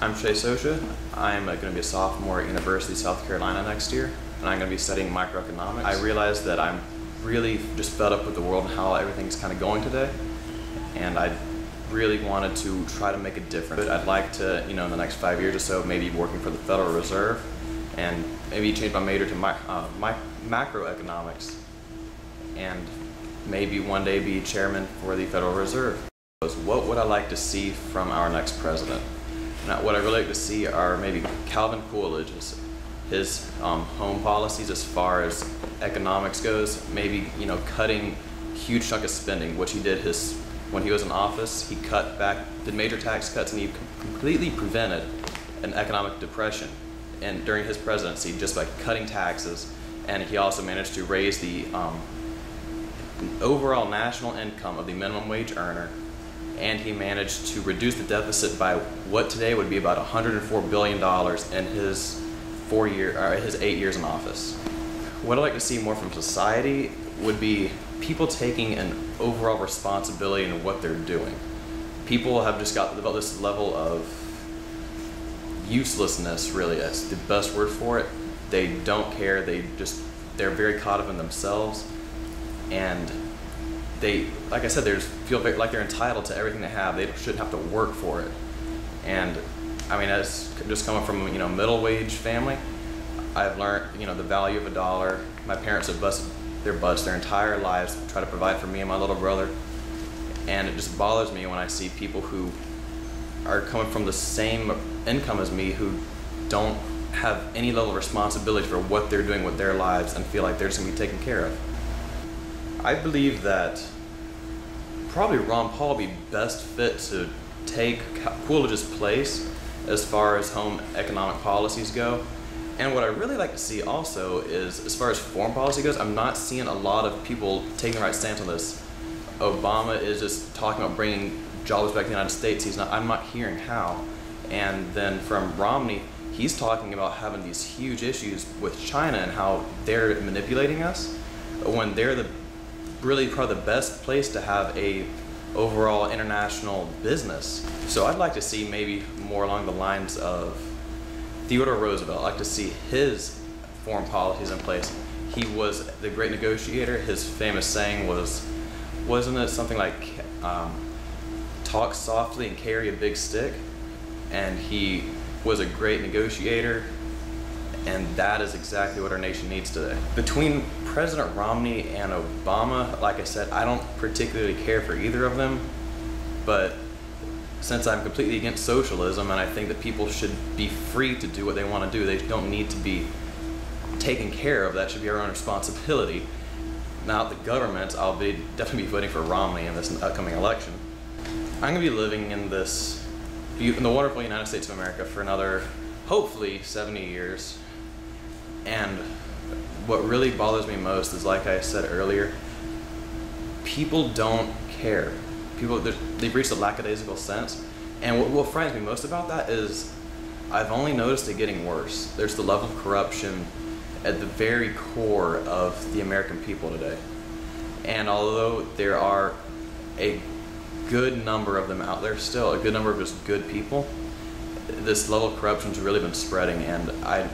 I'm Shea Socha. I'm going to be a sophomore at University of South Carolina next year, and I'm going to be studying microeconomics. I realized that I'm really just fed up with the world and how everything's kind of going today, and I really wanted to try to make a difference. I'd like to, in the next 5 years or so, maybe working for the Federal Reserve, and maybe change my major to macroeconomics, and maybe one day be chairman for the Federal Reserve. What would I like to see from our next president? Now, what I really like to see are maybe Calvin Coolidge, his home policies as far as economics goes. Maybe cutting huge chunk of spending, which he did when he was in office. He did major tax cuts, and he completely prevented an economic depression. And during his presidency, just by cutting taxes, and he also managed to raise the overall national income of the minimum wage earner. And he managed to reduce the deficit by what today would be about $104 billion in his 8 years in office. What I'd like to see more from society would be people taking an overall responsibility in what they're doing. People have just got about this level of uselessness, really, that's the best word for it. They don't care, they're very caught up in themselves, and they, like I said, they feel like they're entitled to everything they have. They shouldn't have to work for it. And I mean, as just coming from a middle wage family, I've learned the value of a dollar. My parents have busted their butts their entire lives to try to provide for me and my little brother, and it just bothers me when I see people who are coming from the same income as me who don't have any level of responsibility for what they're doing with their lives and feel like they're just going to be taken care of. I believe that probably Ron Paul would be best fit to take Coolidge's place as far as home economic policies go. And what I really like to see also is, as far as foreign policy goes, I'm not seeing a lot of people taking the right stance on this. Obama is just talking about bringing jobs back to the United States. I'm not hearing how. And then from Romney, he's talking about having these huge issues with China and how they're manipulating us when they're really probably the best place to have a overall international business. So I'd like to see maybe more along the lines of Theodore Roosevelt. I'd like to see his foreign policies in place. He was the great negotiator. His famous saying wasn't it something like, talk softly and carry a big stick? And he was a great negotiator, and that is exactly what our nation needs today. Between President Romney and Obama, like I said, I don't particularly care for either of them, but since I'm completely against socialism and I think that people should be free to do what they want to do, they don't need to be taken care of. That should be our own responsibility, not the government. I'll definitely be voting for Romney in this upcoming election. I'm going to be living in the wonderful United States of America for another, hopefully, 70 years. And what really bothers me most is, like I said earlier, people don't care. They've reached a lackadaisical sense. And what frightens me most about that is I've only noticed it getting worse. There's the level of corruption at the very core of the American people today. And although there are a good number of them out there still, a good number of just good people, this level of corruption has really been spreading, and I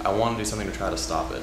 want to do something to try to stop it.